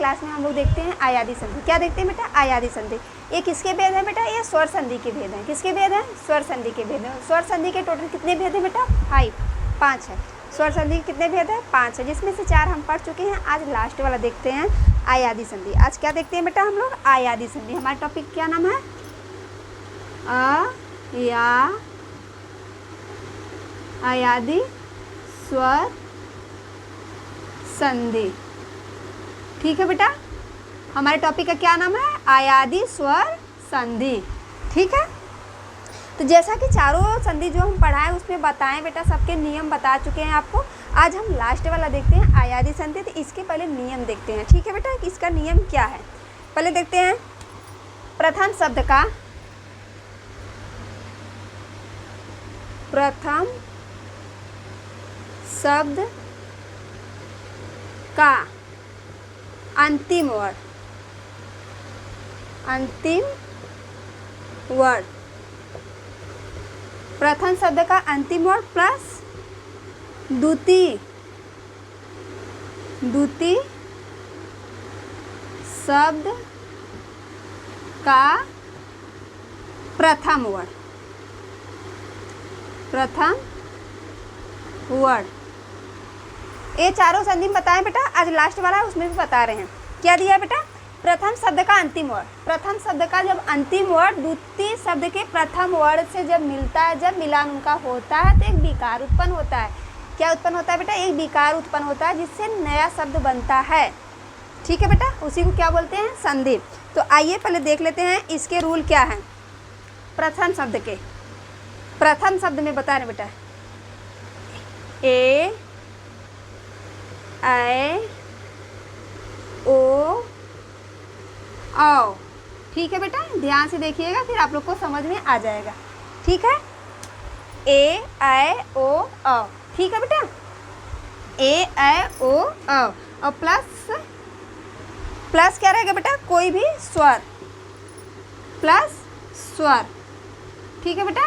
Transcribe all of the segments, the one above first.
Class में हम लोग देखते हैं आयादी संधि। क्या देखते हैं बेटा? आयादी संधि। ये किसके भेद है बेटा? ये स्वर संधि के भेद हैं। किसके भेद हैं? स्वर संधि के भेद हैं। स्वर संधि के टोटल कितने भेद हैं बेटा? 5 है। स्वर संधि के कितने भेद है? 5 है, जिसमें से 4 हम पढ़ चुके हैं। आज लास्ट वाला देखते हैं, आयादी संधि। आज क्या देखते हैं बेटा हम लोग? आयादी संधि। हमारा टॉपिक क्या नाम है? आयादी स्वर संधि। ठीक है बेटा, हमारे टॉपिक का क्या नाम है? आयादी स्वर संधि। ठीक है, तो जैसा कि चारों संधि जो हम पढ़ाएं उसमें बताएं बेटा, सबके नियम बता चुके हैं आपको। आज हम लास्ट वाला देखते हैं, आयादी संधि। तो इसके पहले नियम देखते हैं। ठीक है बेटा, कि इसका नियम क्या है पहले देखते हैं। प्रथम शब्द का अंतिम वर्ड प्रथम शब्द का अंतिम वर्ड प्लस द्वितीय शब्द का प्रथम वर्ड। ये चारों संधि बताएं बेटा, आज लास्ट वाला उसमें भी बता रहे हैं। क्या दिया है बेटा? प्रथम शब्द का अंतिम वर्ड। प्रथम शब्द का जब अंतिम वर्ड द्वितीय शब्द के प्रथम वर्ड से जब मिलता है, जब मिलान उनका होता है, तो एक विकार उत्पन्न होता है। क्या उत्पन्न होता है बेटा? एक विकार उत्पन्न होता है, जिससे नया शब्द बनता है। ठीक है बेटा, उसी को क्या बोलते हैं? संधि। तो आइए पहले देख लेते हैं इसके रूल क्या हैं। प्रथम शब्द के प्रथम शब्द में बता रहे बेटा, ए ऐ ओ औ। ठीक है बेटा, ध्यान से देखिएगा, फिर आप लोग को समझ में आ जाएगा। ठीक है, ए ऐ ओ औ। ठीक है बेटा, ए ऐ ओ औ। और प्लस क्या रहेगा बेटा? कोई भी स्वर, प्लस स्वर। ठीक है बेटा,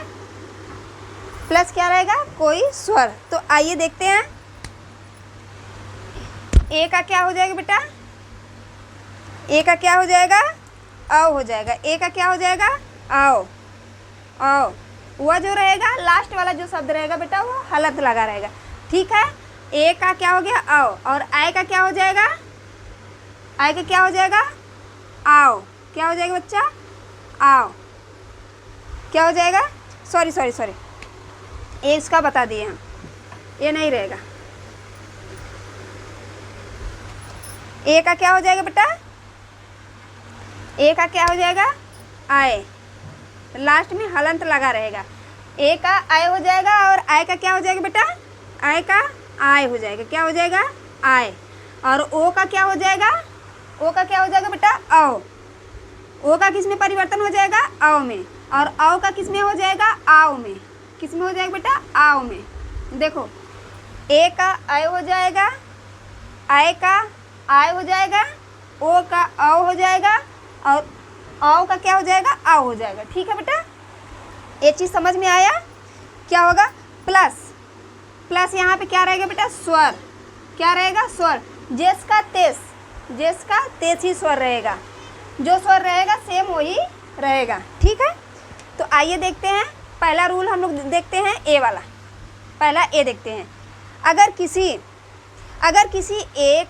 प्लस क्या रहेगा? कोई स्वर। तो आइए देखते हैं, ए का क्या हो जाएगा बेटा? ए का क्या हो जाएगा? औ हो जाएगा। ए का क्या हो जाएगा? औ। वह जो रहेगा लास्ट वाला जो शब्द रहेगा बेटा, वो हलंत लगा रहेगा। ठीक है, ए का क्या हो गया? औ। और आय का क्या हो जाएगा? आय का क्या हो जाएगा? आओ। क्या हो जाएगा बच्चा? आओ। क्या हो जाएगा? सॉरी, ए इसका बता दिए हम, ये नहीं रहेगा। ए का क्या हो जाएगा बेटा? ए का क्या हो जाएगा? आय। लास्ट में हलंत लगा रहेगा। ए का आय हो जाएगा, और आय का क्या हो जाएगा बेटा? आय का आय हो जाएगा। क्या हो जाएगा? आय। और ओ का क्या हो जाएगा? ओ का क्या हो जाएगा बेटा? औ। ओ का किस में परिवर्तन हो जाएगा? औ में। और औ का किस में हो जाएगा? आओ में। किस में हो जाएगा बेटा? आओ में। देखो, ए का आय हो जाएगा, आय का आय हो जाएगा, ओ का औ हो जाएगा, और औ का क्या हो जाएगा? आओ हो जाएगा। ठीक है बेटा, ये चीज़ समझ में आया? क्या होगा? प्लस यहाँ पे क्या रहेगा बेटा? स्वर। क्या रहेगा? स्वर। जेस का तेज ही स्वर रहेगा। जो स्वर रहेगा सेम वही रहेगा। ठीक है, तो आइए देखते हैं। पहला रूल हम लोग देखते हैं ए वाला। पहला ए देखते हैं। अगर किसी ए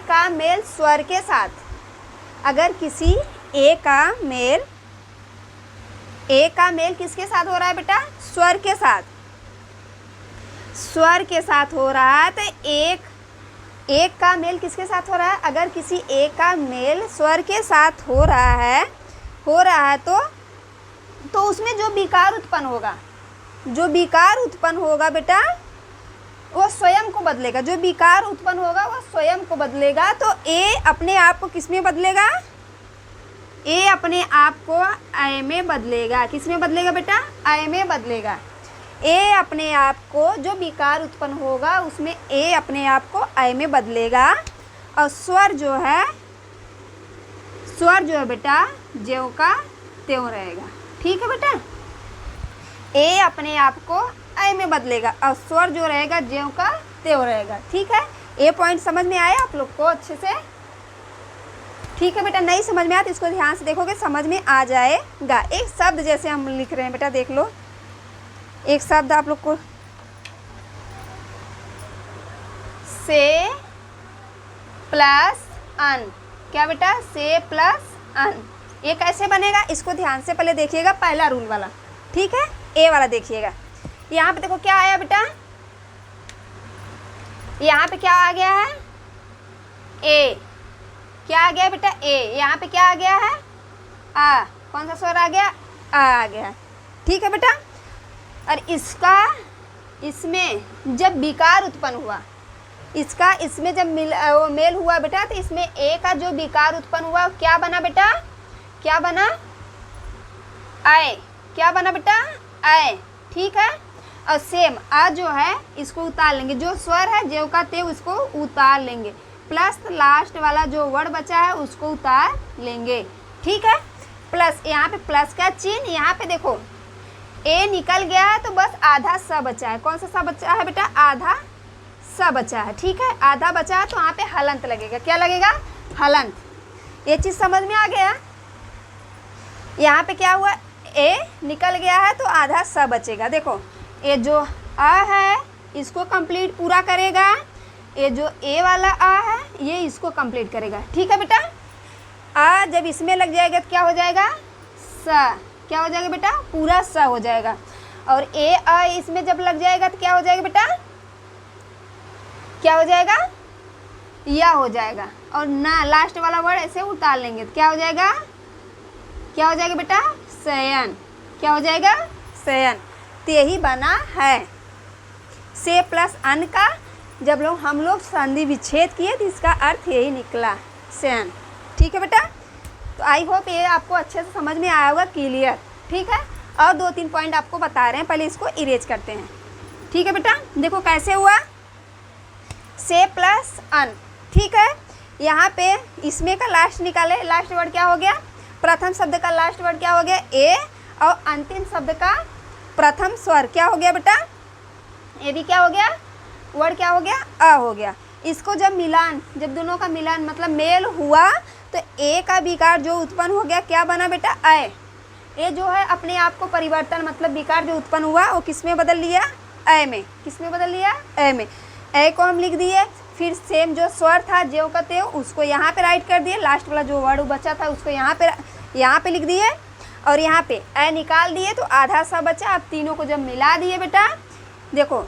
का मेल स्वर के साथ, अगर किसी ए का मेल किसके साथ हो रहा है बेटा? स्वर के साथ हो रहा है। तो एक का मेल किसके साथ हो रहा है? अगर किसी एक का मेल स्वर के साथ हो रहा है तो उसमें जो विकार उत्पन्न होगा बेटा, वो स्वयं को बदलेगा। जो विकार उत्पन्न होगा वो स्वयं को बदलेगा। तो ए अपने आप को किस में बदलेगा? ए अपने आप को आय में बदलेगा। किस में बदलेगा बेटा? आय में बदलेगा। ए अपने आप को, जो विकार उत्पन्न होगा उसमें ए अपने आप को आय में बदलेगा। और स्वर जो है बेटा ज्यों का त्यों रहेगा। ठीक है बेटा, ए अपने आप को आय में बदलेगा और स्वर जो रहेगा ज्यों का त्यों रहेगा। ठीक है, ए पॉइंट समझ में आया आप लोग को अच्छे से? ठीक है बेटा, नहीं समझ में आया तो इसको ध्यान से देखोगे समझ में आ जाएगा। एक शब्द जैसे हम लिख रहे हैं बेटा, देख लो एक शब्द आप लोग को, से प्लस अन। क्या बेटा? से प्लस अन। ये कैसे बनेगा इसको ध्यान से पहले देखिएगा, पहला रूल वाला, ठीक है, ए वाला देखिएगा। यहाँ पे देखो क्या आया बेटा, यहाँ पे क्या आ गया है? ए। क्या आ गया बेटा? ए। यहाँ पे क्या आ गया है? आ। कौन सा स्वर आ गया? आ गया। ठीक है बेटा, और इसका इसमें जब विकार उत्पन्न हुआ, इसका इसमें जब मेल हुआ बेटा, तो इसमें ए का जो विकार उत्पन्न हुआ क्या बना बेटा? क्या बना? आए। क्या बना बेटा? आए। ठीक है, और सेम आ जो है इसको उतार लेंगे, जो स्वर है जेव का ते उसको उतार लेंगे, प्लस लास्ट वाला जो वर्ड बचा है उसको उतार लेंगे। ठीक है, प्लस यहाँ पे प्लस का चिन्ह, यहाँ पे देखो ए निकल गया है तो बस आधा सा बचा है। कौन सा सा बचा है बेटा? आधा सा बचा है। ठीक है, आधा बचा है तो वहाँ पे हलंत लगेगा। क्या लगेगा? हलंत। ये चीज़ समझ में आ गया? यहाँ पे क्या हुआ? ए निकल गया है तो आधा सा बचेगा। देखो ये जो आ है इसको कंप्लीट पूरा करेगा, ये जो ए वाला आ है ये इसको कंप्लीट करेगा। ठीक है बेटा, आ जब इसमें लग जाएगा तो क्या हो जाएगा? सा। क्या हो जाएगा बेटा? पूरा सा हो जाएगा। और ए आ इसमें जब लग जाएगा तो क्या हो जाएगा बेटा? क्या हो जाएगा? या हो जाएगा। और ना लास्ट वाला वर्ड ऐसे उतार लेंगे तो क्या हो जाएगा? क्या हो जाएगा बेटा? शयन। क्या हो जाएगा? शयन। तो यही बना है से प्लस अन का। जब हम लोग संधि विच्छेद किए तो इसका अर्थ यही निकला, शयन। ठीक है बेटा, तो आई होप ये आपको अच्छे से समझ में आया होगा, क्लियर। ठीक है, और 2-3 पॉइंट आपको बता रहे हैं, पहले इसको इरेज करते हैं। ठीक है बेटा, देखो कैसे हुआ, से प्लस अन। ठीक है, यहाँ पे इसमें का लास्ट निकाले, लास्ट वर्ड क्या हो गया? प्रथम शब्द का लास्ट वर्ड क्या हो गया? ए। और अंतिम शब्द का प्रथम स्वर क्या हो गया बेटा? ये भी क्या हो गया? वर्ड क्या हो गया? अ हो गया। इसको जब मिलान, जब दोनों का मिलान मतलब मेल हुआ तो ए का विकार जो उत्पन्न हो गया क्या बना बेटा? अय। ये जो है अपने आप को परिवर्तन मतलब विकार जो उत्पन्न हुआ वो किस में बदल लिया? अय में। किस में बदल लिया? अय में। अय को हम लिख दिए, फिर सेम जो स्वर था जेव का तेव उसको यहाँ पे राइट कर दिए, लास्ट वाला जो वर्ड बचा था उसको यहाँ पे लिख दिए, और यहाँ पे अय निकाल दिए तो आधा सा बचा। अब तीनों को जब मिला दिए बेटा, देखो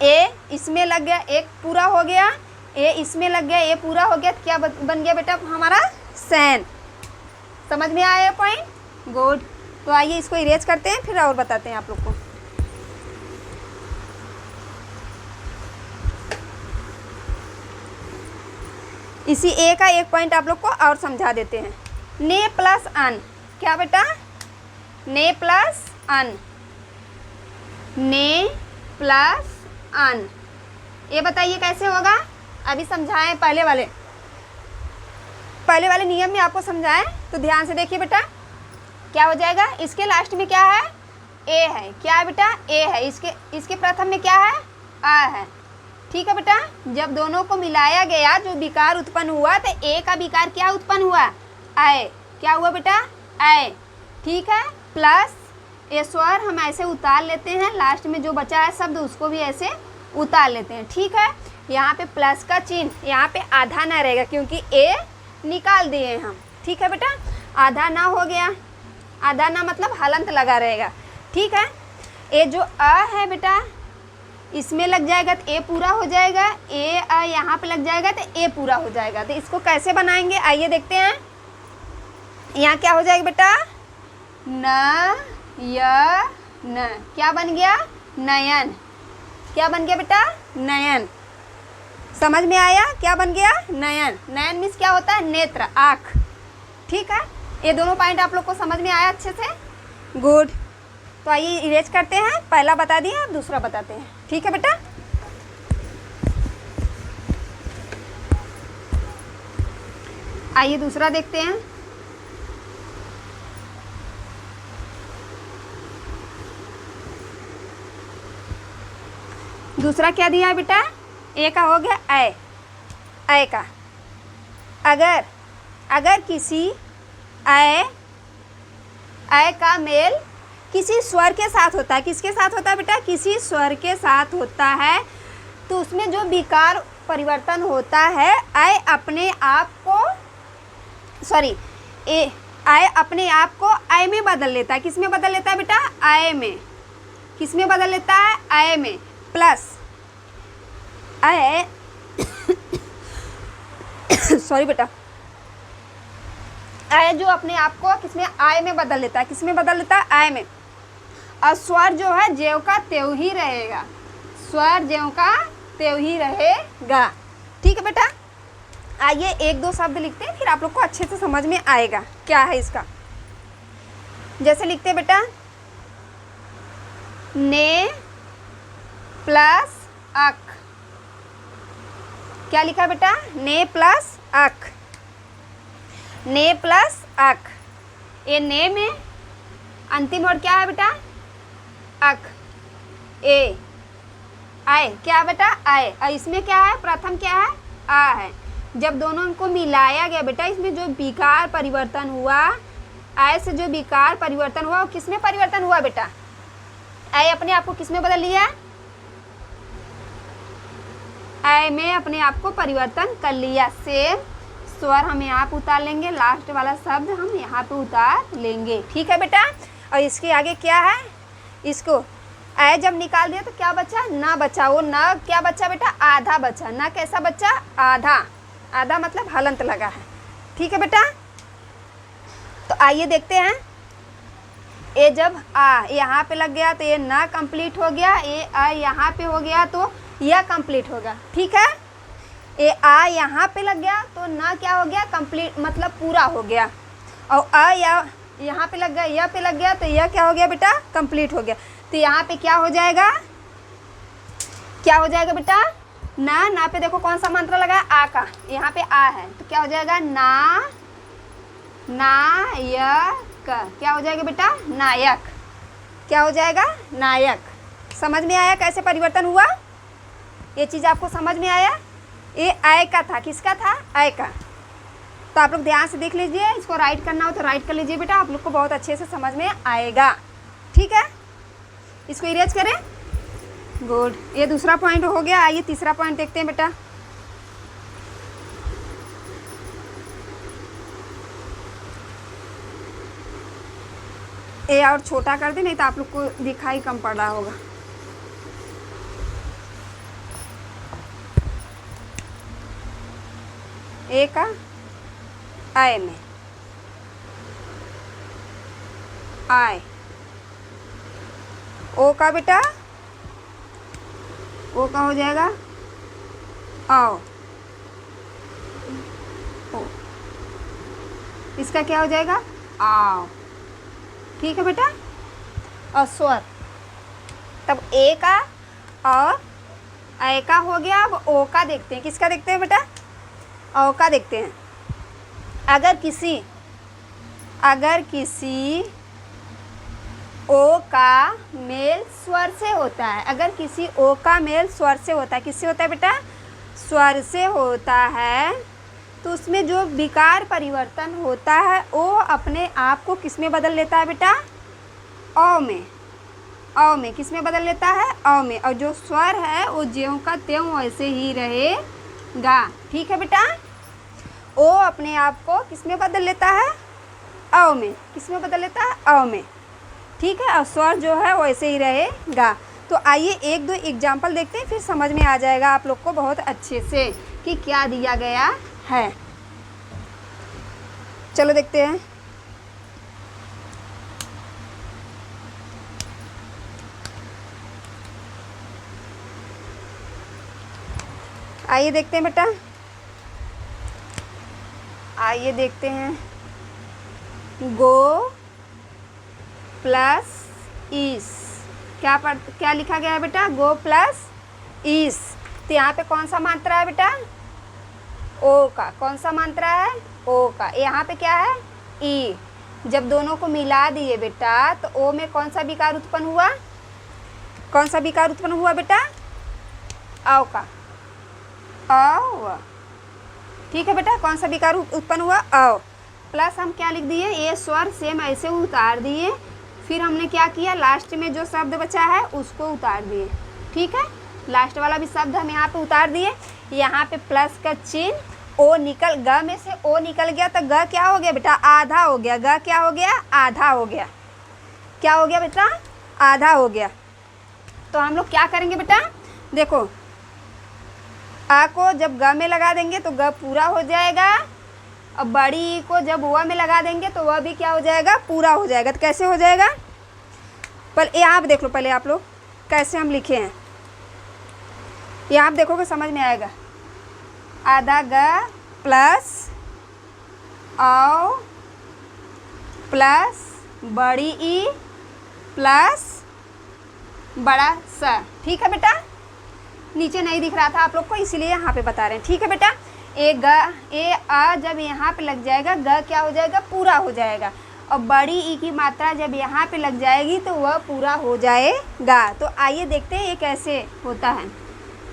ए इसमें लग गया, एक पूरा हो गया, ए इसमें लग गया, ए पूरा हो गया, तो क्या बन गया बेटा हमारा? सैन। समझ में आया पॉइंट? गुड। तो आइए इसको इरेज करते हैं, फिर और बताते हैं आप लोग को। इसी ए का एक पॉइंट आप लोग को और समझा देते हैं। ने प्लस अन। क्या बेटा? ने प्लस अन। ने प्लस अन। ये बताइए कैसे होगा? अभी समझाएं, पहले वाले नियम में आपको समझाएं तो ध्यान से देखिए बेटा। क्या हो जाएगा? इसके लास्ट में क्या है? ए है। क्या है बेटा? ए है। इसके प्रथम में क्या है? आ है। ठीक है बेटा, जब दोनों को मिलाया गया जो विकार उत्पन्न हुआ तो ए का विकार क्या उत्पन्न हुआ? आए। क्या हुआ बेटा? आए। ठीक है, प्लस ये स्वर हम ऐसे उतार लेते हैं, लास्ट में जो बचा है शब्द उसको भी ऐसे उतार लेते हैं। ठीक है, यहाँ पे प्लस का चिन्ह, यहाँ पे आधा ना रहेगा क्योंकि ए निकाल दिए हम। ठीक है बेटा, आधा ना हो गया, आधा ना मतलब हलंत लगा रहेगा। ठीक है, ये जो अ है बेटा इसमें लग जाएगा तो ए पूरा हो जाएगा, ए अ यहाँ पे लग जाएगा तो ए पूरा हो जाएगा। तो इसको कैसे बनाएंगे आइए देखते हैं। यहाँ क्या हो जाएगा बेटा? न य न। क्या बन गया? नयन। क्या बन गया बेटा? नयन। समझ में आया? क्या बन गया? नयन। नयन मीन्स क्या होता है? नेत्र, आँख। ठीक है, ये दोनों पॉइंट आप लोग को समझ में आया अच्छे से? गुड। तो आइए इरेज करते हैं, पहला बता दिए अब दूसरा बताते हैं। ठीक है बेटा, आइए दूसरा देखते हैं। दूसरा क्या दिया है बेटा? ए का हो गया ऐ का। अगर किसी ऐ का मेल किसी स्वर के साथ होता है, किसके साथ होता है बेटा? किसी स्वर के साथ होता है, तो उसमें जो विकार परिवर्तन होता है ऐ अपने आप को ऐ में बदल लेता है। किस में बदल लेता है बेटा? ऐ में। किस में बदल लेता है? ऐ में। प्लस ऐ सॉरी बेटा, ऐ जो अपने आप को किसमें? ऐ में बदल लेता है। किस में बदल लेता है? ऐ में। और स्वर जो है ज्यों का त्यों ही रहेगा। स्वर ज्यों का त्यों ही रहेगा। ठीक है बेटा, आइए एक दो शब्द लिखते हैं, फिर आप लोग को अच्छे से समझ में आएगा क्या है इसका। जैसे लिखते हैं बेटा, ने प्लस अक। क्या लिखा बेटा? ने प्लस अक। ने प्लस अक। ये ने में अंतिम वर्ड क्या है बेटा? अक। ए आए क्या बेटा? आए। और इसमें क्या है? प्रथम क्या है? आ है। जब दोनों को मिलाया गया बेटा, इसमें जो विकार परिवर्तन हुआ, आय से जो विकार परिवर्तन हुआ, वो किस में परिवर्तन हुआ बेटा? आय अपने आप को किस में बदल लिया? आय में अपने आप को परिवर्तन कर लिया। सेम स्वर हम यहाँ पे उतार लेंगे, लास्ट वाला शब्द हम यहाँ पे उतार लेंगे। ठीक है बेटा, और इसके आगे क्या है? इसको ऐ जब निकाल दिया तो क्या बचा? ना बचा। वो ना क्या बचा बेटा? आधा बचा। ना कैसा बचा? आधा। आधा मतलब हलंत लगा है। ठीक है बेटा, तो आइए देखते हैं। ए जब आ यहाँ पे लग गया तो ये ना कंप्लीट हो गया। ए आ यहाँ पे हो गया तो यह कंप्लीट होगा। ठीक है, ए आ यहाँ पे लग गया तो ना क्या हो गया? कंप्लीट मतलब पूरा हो गया। और आ या यहाँ पे लग गया, यह पे लग गया तो यह क्या हो गया बेटा? कंप्लीट हो गया। तो यहाँ पे क्या हो जाएगा? क्या हो जाएगा बेटा? ना पे देखो कौन सा मंत्र लगा? आ का। यहाँ पे आ है तो क्या हो जाएगा? नायक। क्या हो जाएगा बेटा? नायक। क्या हो जाएगा? नायक। समझ में आया कैसे परिवर्तन हुआ? ये चीज़ आपको समझ में आया? ये ऐ का था। किसका था? ऐ का। तो आप लोग ध्यान से देख लीजिए, इसको राइट करना हो तो राइट कर लीजिए बेटा, आप लोग को बहुत अच्छे से समझ में आएगा। ठीक है, इसको इरेज करें। गुड, ये दूसरा पॉइंट हो गया। आइए तीसरा पॉइंट देखते हैं बेटा। ए और छोटा कर दे, नहीं तो आप लोग को दिखाई कम पड़ रहा होगा। ए का आय में आय। ओ का बेटा? ओ का हो जाएगा आओ। ओ इसका क्या हो जाएगा? आओ। ठीक है बेटा, और स्वर तब ए का और ऐ का हो गया। अब ओ का देखते हैं। किसका देखते हैं बेटा? ओ का देखते हैं। अगर किसी ओ का मेल स्वर से होता है, अगर किसी ओ का मेल स्वर से होता है, किससे होता है बेटा? स्वर से होता है, तो उसमें जो विकार परिवर्तन होता है वो अपने आप को किस में बदल लेता है बेटा? औ में। औ में किस में बदल लेता है? औ में। और जो स्वर है वो ज्यों का त्यों वैसे ही रहेगा। ठीक है बेटा, ओ अपने आप को किस में बदल लेता है? औ में। किस में बदल लेता है? औ में। ठीक है, और स्वर जो है वैसे ही रहेगा। तो आइए एक दो एग्जाम्पल देखते हैं, फिर समझ में आ जाएगा आप लोग को बहुत अच्छे से कि क्या दिया गया है। चलो देखते हैं। आइए देखते हैं बेटा, आइए देखते हैं। गो प्लस इस, क्या लिखा गया है बेटा? गो प्लस इस। तो यहाँ पे कौन सा मात्रा है बेटा? ओ का। कौन सा मात्रा है? ओ का। यहाँ पे क्या है? ई। जब दोनों को मिला दिए बेटा तो ओ में कौन सा विकार उत्पन्न हुआ? कौन सा विकार उत्पन्न हुआ बेटा? औ का। अव। ठीक है बेटा, कौन सा विकार उत्पन्न हुआ? अव। प्लस हम क्या लिख दिए? ये स्वर सेम ऐसे उतार दिए, फिर हमने क्या किया, लास्ट में जो शब्द बचा है उसको उतार दिए। ठीक है, लास्ट वाला भी शब्द हम यहाँ पे उतार दिए। यहाँ पे प्लस का चिन्ह, ओ निकल, ग में से ओ निकल गया तो ग क्या हो गया बेटा? आधा हो गया। ग क्या हो गया? आधा हो गया। क्या हो गया बेटा? आधा हो गया। तो हम लोग क्या करेंगे बेटा? देखो, आ को जब ग में लगा देंगे तो ग पूरा हो जाएगा, और बड़ी को जब व में लगा देंगे तो वह भी क्या हो जाएगा? पूरा हो जाएगा। तो कैसे हो जाएगा? पर यहाँ पे देख लो, पहले आप लोग कैसे हम लिखे हैं, यहाँ पे देखोगे समझ में आएगा। आधा ग प्लस औ प्लस बड़ी ई प्लस बड़ा स। ठीक है बेटा, नीचे नहीं दिख रहा था आप लोग को, इसीलिए यहाँ पे बता रहे हैं। ठीक है बेटा, ए आ जब यहाँ पे लग जाएगा, ग क्या हो जाएगा? पूरा हो जाएगा, और बड़ी ई की मात्रा जब यहाँ पे लग जाएगी तो वह पूरा हो जाएगा। तो आइए देखते हैं ये कैसे होता है।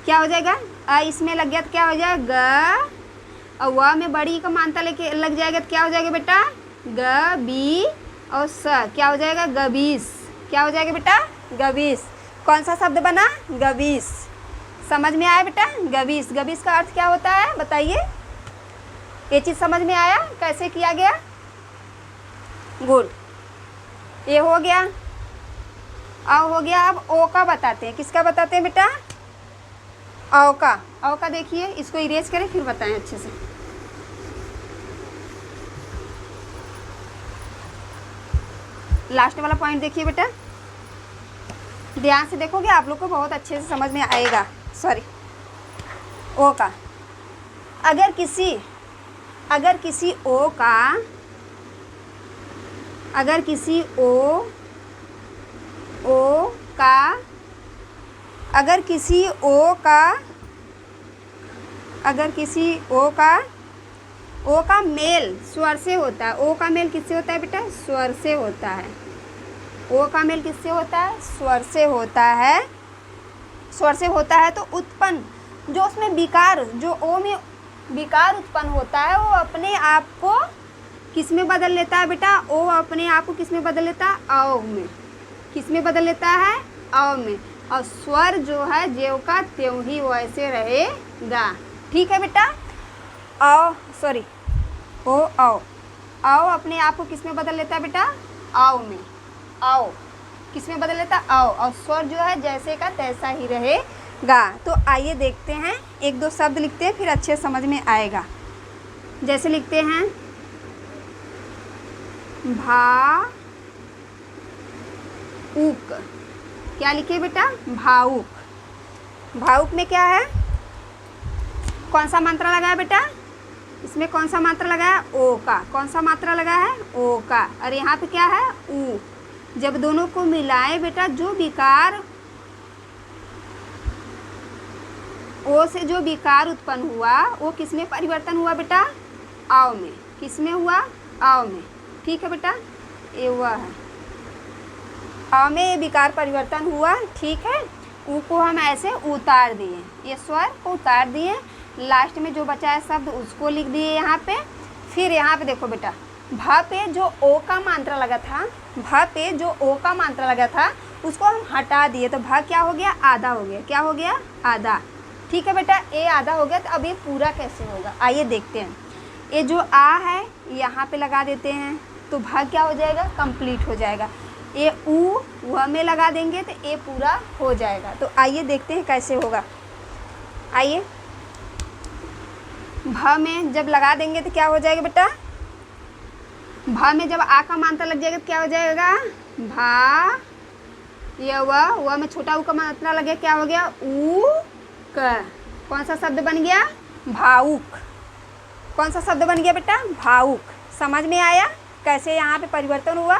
क्या हो जाएगा? आ इसमें लग गया तो क्या हो जाएगा? ग, और व में बड़ी ई का मात्रा लेके लग जाएगा तो क्या हो जाएगा बेटा? ग बी और स, क्या हो जाएगा? गबीस। क्या हो जाएगा बेटा? गबीस। कौन सा शब्द बना? गबीस। समझ में आया बेटा? गबीस। गबीस का अर्थ क्या होता है बताइए? ये चीज़ समझ में आया कैसे किया गया? गुड, ये हो गया। अब हो गया, अब ओ का बताते हैं। किसका बताते हैं बेटा? औ का। औ का देखिए, इसको इरेज करें फिर बताएं अच्छे से। लास्ट वाला पॉइंट देखिए बेटा, ध्यान से देखोगे आप लोग को बहुत अच्छे से समझ में आएगा। सॉरी, ओ का। अगर किसी ओ का, अगर किसी ओ का, अगर किसी ओ का, अगर किसी ओ का मेल स्वर से होता है। ओ का मेल किससे होता है बेटा? स्वर से होता है। ओ का मेल किससे होता है? स्वर से होता है। स्वर से होता है तो उत्पन्न जो उसमें विकार, जो ओ में विकार उत्पन्न होता है, वो अपने आप को किस में बदल लेता है बेटा? ओ अपने आप को किस में बदल लेता है? औ में। किस में बदल लेता है? औ में। और स्वर जो है ज्यों का त्यों ही वैसे रहेगा। ठीक है बेटा, औ सॉरी ओ औ, औ अपने आप को किस में बदल लेता है बेटा? औ में। औ किस में बदल लेता? औ, और स्वर जो है जैसे का तैसा ही रहेगा। तो आइए देखते हैं, एक दो शब्द लिखते हैं फिर अच्छे समझ में आएगा। जैसे लिखते हैं भावुक। क्या लिखे बेटा? भावुक। भावुक में क्या है? कौन सा मात्रा लगा है बेटा? इसमें कौन सा मात्रा लगा है? ओ का। कौन सा मात्रा लगा है? ओ का। और यहाँ पे क्या है? ऊ। जब दोनों को मिलाए बेटा, जो विकार, ओ से जो विकार उत्पन्न हुआ वो किस में परिवर्तन हुआ बेटा? आव में। किस में हुआ? आव में। ठीक है बेटा, ये हुआ है आव में, ये विकार परिवर्तन हुआ। ठीक है, ऊ को हम ऐसे उतार दिए, ये स्वर को उतार दिए, लास्ट में जो बचा है शब्द उसको लिख दिए यहाँ पे। फिर यहाँ पे देखो बेटा, भ पे जो ओ का मात्रा लगा था, भ पे जो ओ का मात्रा लगा था उसको हम हटा दिए, तो भ क्या हो गया? आधा हो गया। क्या हो गया? आधा। ठीक है बेटा, ए आधा हो गया, तो अब ये पूरा कैसे होगा आइए देखते हैं। ये जो आ है यहाँ पे लगा देते हैं तो भ क्या हो जाएगा? कंप्लीट हो जाएगा। ये ऊ वह में लगा देंगे तो ए पूरा हो जाएगा। तो आइए देखते हैं कैसे होगा। आइए, भ में जब लगा देंगे तो क्या हो जाएगा बेटा? भ में जब आ का मात्रा लग जाएगा तो क्या हो जाएगा? भा, ये व में छोटा ऊ का मात्रा लगे, क्या हो गया? ऊ क। कौन सा शब्द बन गया? भावुक। कौन सा शब्द बन गया बेटा? भावुक। समझ में आया कैसे यहाँ पे परिवर्तन हुआ,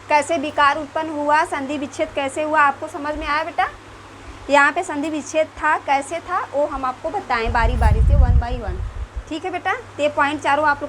कैसे विकार उत्पन्न हुआ, संधि विच्छेद कैसे हुआ? आपको समझ में आया बेटा? यहाँ पे संधि विच्छेद था, कैसे था वो हम आपको बताएं बारी बारी से, 1 बाई 1। ठीक है बेटा, ये पॉइंट चारों आप लोग